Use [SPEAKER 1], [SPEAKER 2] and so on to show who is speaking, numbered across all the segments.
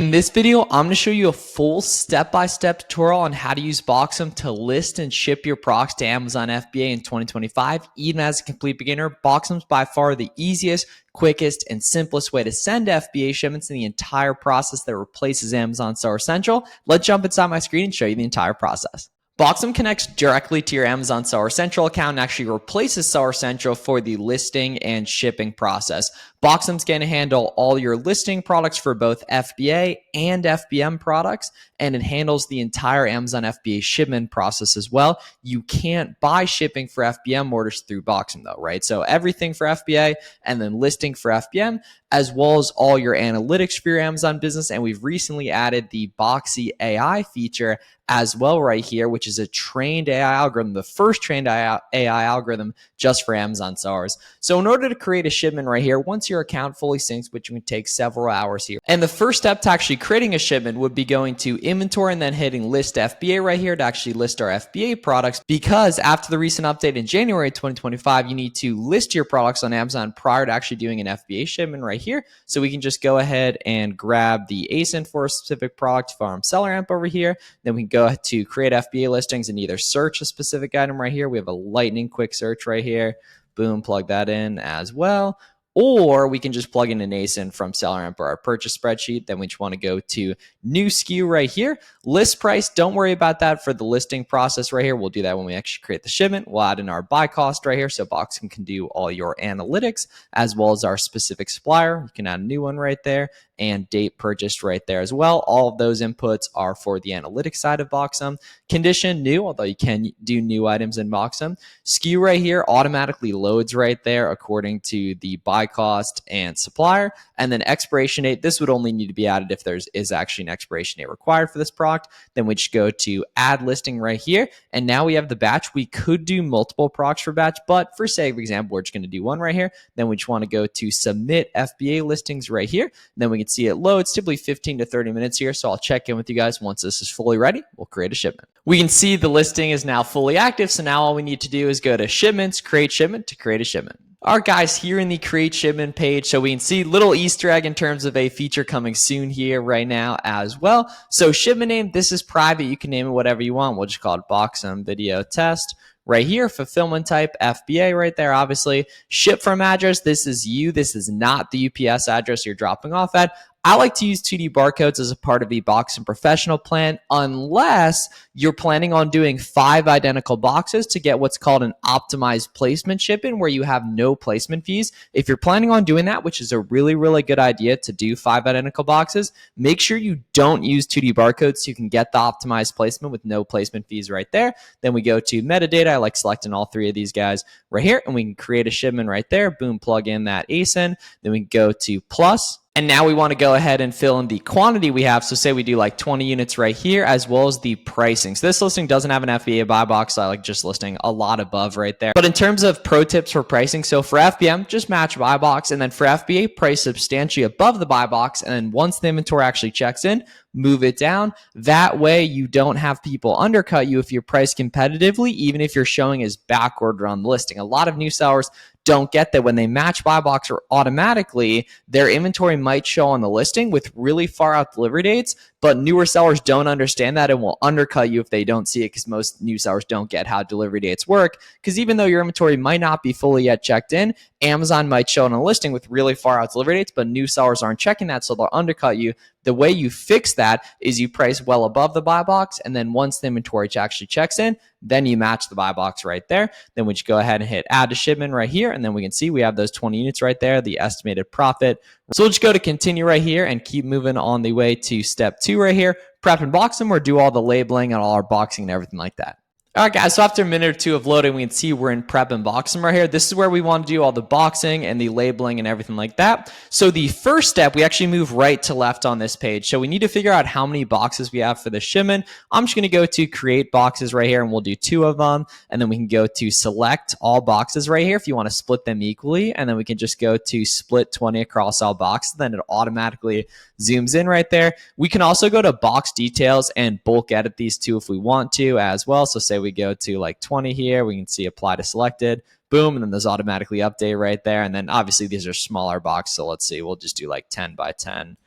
[SPEAKER 1] In this video, I'm going to show you a full step-by-step tutorial on how to use Boxem to list and ship your products to Amazon FBA in 2025. Even as a complete beginner, Boxem's by far the easiest, quickest, and simplest way to send FBA shipments in the entire process that replaces Amazon Seller Central. Let's jump inside my screen and show you the entire process. Boxem connects directly to your Amazon Seller Central account and actually replaces Seller Central for the listing and shipping process. Boxem's going to handle all your listing products for both FBA and FBM products, and it handles the entire Amazon FBA shipment process as well. You can't buy shipping for FBM orders through Boxem though, right? So everything for FBA and then listing for FBM, as well as all your analytics for your Amazon business. And we've recently added the Boxy AI feature as well right here, which is a trained AI algorithm, the first trained AI algorithm just for Amazon sellers. So in order to create a shipment right here, once your account fully syncs, which would take several hours here, and the first step to actually creating a shipment would be going to inventory and then hitting list FBA right here to actually list our FBA products, because after the recent update in January 2025, you need to list your products on Amazon prior to actually doing an FBA shipment right here. So we can just go ahead and grab the ASIN for a specific product from Seller Amp over here. Then we can go to create FBA listings and either search a specific item right here. We have a lightning quick search right here. Boom, plug that in as well. Or we can just plug in an ASIN from Seller Amp or our purchase spreadsheet. Then we just want to go to new SKU right here. List price, don't worry about that for the listing process right here. We'll do that when we actually create the shipment. We'll add in our buy cost right here so Boxem can do all your analytics as well as our specific supplier. You can add a new one right there and date purchased right there as well. All of those inputs are for the analytics side of Boxem. Condition new, although you can do new items in Boxem. SKU right here automatically loads right there according to the buy cost and supplier. And then expiration date, this would only need to be added if there is actually an expiration date required for this product. Then we just go to add listing right here. And now we have the batch. We could do multiple products for batch, but for sake of example, we're just going to do one right here. Then we just want to go to submit FBA listings right here. And then we can see it loads, typically 15 to 30 minutes here. So I'll check in with you guys once this is fully ready. We'll create a shipment. We can see the listing is now fully active. So now all we need to do is go to Shipments, Create Shipment to create a shipment. All right, guys, here in the Create Shipment page, so we can see little Easter egg in terms of a feature coming soon here right now as well. So shipment name, this is private. You can name it whatever you want. We'll just call it Boxem Video Test. Right here, fulfillment type, FBA right there, obviously. Ship from address, this is you. This is not the UPS address you're dropping off at. I like to use 2D barcodes as a part of the Boxem Professional plan, unless you're planning on doing 5 identical boxes to get what's called an optimized placement shipment, where you have no placement fees. If you're planning on doing that, which is a really, really good idea to do 5 identical boxes, make sure you don't use 2D barcodes so you can get the optimized placement with no placement fees right there. Then we go to metadata. I like selecting all 3 of these guys right here, and we can create a shipment right there. Boom, plug in that ASIN. Then we can go to plus. And now we want to go ahead and fill in the quantity we have. So say we do like 20 units right here, as well as the pricing. So this listing doesn't have an FBA buy box. So I like just listing a lot above right there. But in terms of pro tips for pricing, so for FBM, just match buy box. And then for FBA, price substantially above the buy box. And then once the inventory actually checks in, move it down. That way you don't have people undercut you if you're priced competitively, even if you're showing as back order on the listing. A lot of new sellers don't get that when they match buy box or automatically, their inventory might show on the listing with really far out delivery dates, but newer sellers don't understand that and will undercut you if they don't see it, because most new sellers don't get how delivery dates work. Because even though your inventory might not be fully yet checked in, Amazon might show on a listing with really far out delivery dates, but new sellers aren't checking that, so they'll undercut you. The way you fix that is you price well above the buy box, and then once the inventory actually checks in, then you match the buy box right there. Then we just go ahead and hit add to shipment right here, and then we can see we have those 20 units right there, the estimated profit. So we'll just go to continue right here and keep moving on the way to step 2 right here, prep and Boxem, or do all the labeling and all our boxing and everything like that. All right, guys, so after a minute or 2 of loading, we can see we're in prep and Boxem right here. This is where we want to do all the boxing and the labeling and everything like that. So the first step, we actually move right to left on this page. So we need to figure out how many boxes we have for the shipment. I'm just going to go to create boxes right here, and we'll do 2 of them. And then we can go to select all boxes right here if you want to split them equally. And then we can just go to split 20 across all boxes. Then it automatically zooms in right there. We can also go to box details and bulk edit these 2 if we want to as well. So say we go to like 20 here, we can see apply to selected, boom, and then there's automatically update right there. And then obviously these are smaller boxes, so let's see, we'll just do like 10 by 10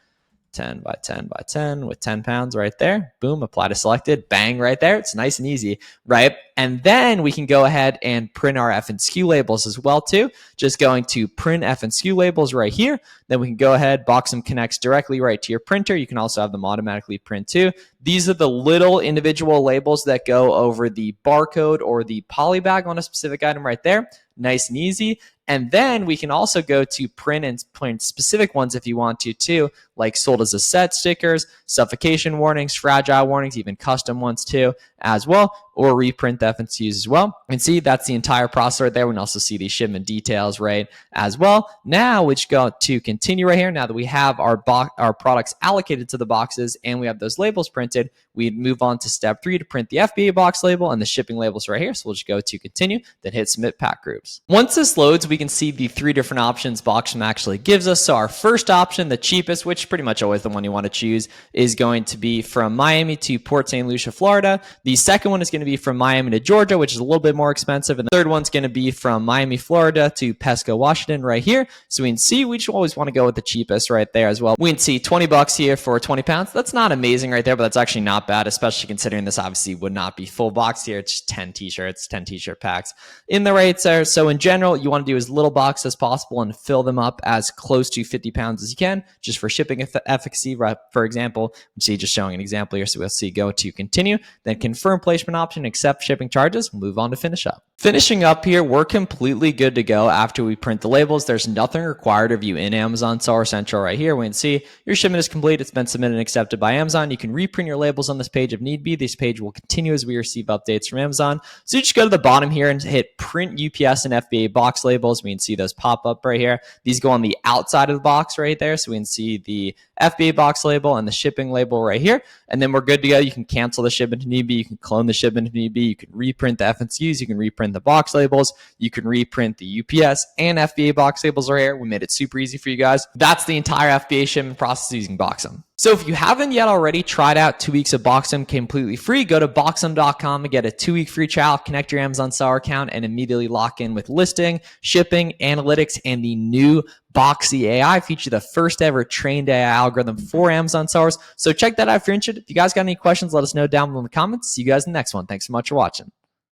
[SPEAKER 1] 10 by 10 by 10 with 10 pounds right there. Boom, apply to selected, bang right there. It's nice and easy, right? And then we can go ahead and print our F and SKU labels as well too. Just going to print F and SKU labels right here. Then we can go ahead, Boxem connects directly right to your printer. You can also have them automatically print too. These are the little individual labels that go over the barcode or the poly bag on a specific item right there. Nice and easy. And then we can also go to print and print specific ones if you want to too, like sold as a set stickers, suffocation warnings, fragile warnings, even custom ones too as well, or reprint the FNCs as well. And see, that's the entire process right there. We can also see the shipment details right as well. Now we just go to continue right here. Now that we have our products allocated to the boxes and we have those labels printed, we move on to step 3 to print the FBA box label and the shipping labels right here. So we'll just go to continue, then hit submit pack groups. Once this loads, we can see the 3 different options Boxem actually gives us. So our first option, the cheapest, which is pretty much always the one you want to choose, is going to be from Miami to Port St. Lucia, Florida. The second one is going to be from Miami to Georgia, which is a little bit more expensive. And the third one's going to be from Miami, Florida to Pesco, Washington right here. So we can see we just always want to go with the cheapest right there as well. We can see $20 here for 20 pounds. That's not amazing right there, but that's actually not bad, especially considering this obviously would not be full box here. It's just 10 t-shirts, 10 t-shirt packs in the rates there. So in general, you want to do as little box as possible and fill them up as close to 50 pounds as you can, just for shipping efficacy. For example, you see just showing an example here. So we'll see go to continue, then confirm placement option, accept shipping charges, move on to finish up. Finishing up here, we're completely good to go after we print the labels. There's nothing required of you in Amazon Seller Central right here. We can see your shipment is complete. It's been submitted and accepted by Amazon. You can reprint your labels on this page if need be. This page will continue as we receive updates from Amazon. So you just go to the bottom here and hit print UPS and FBA box labels. We can see those pop up right here. These go on the outside of the box right there. So we can see the FBA box label and the shipping label right here. And then we're good to go. You can cancel the shipment if need be. You can clone the shipment if need be. You can reprint the FNCs. You can reprint the box labels. You can reprint the UPS and FBA box labels right here. We made it super easy for you guys. That's the entire FBA shipment process using Boxem. So if you haven't yet already tried out 2 weeks of Boxem completely free, go to Boxem.com and get a 2-week free trial, connect your Amazon seller account, and immediately lock in with listing, shipping, analytics, and the new Boxy AI feature, the first ever trained AI algorithm for Amazon sellers. So check that out if you're interested. If you guys got any questions, let us know down below in the comments. See you guys in the next one. Thanks so much for watching.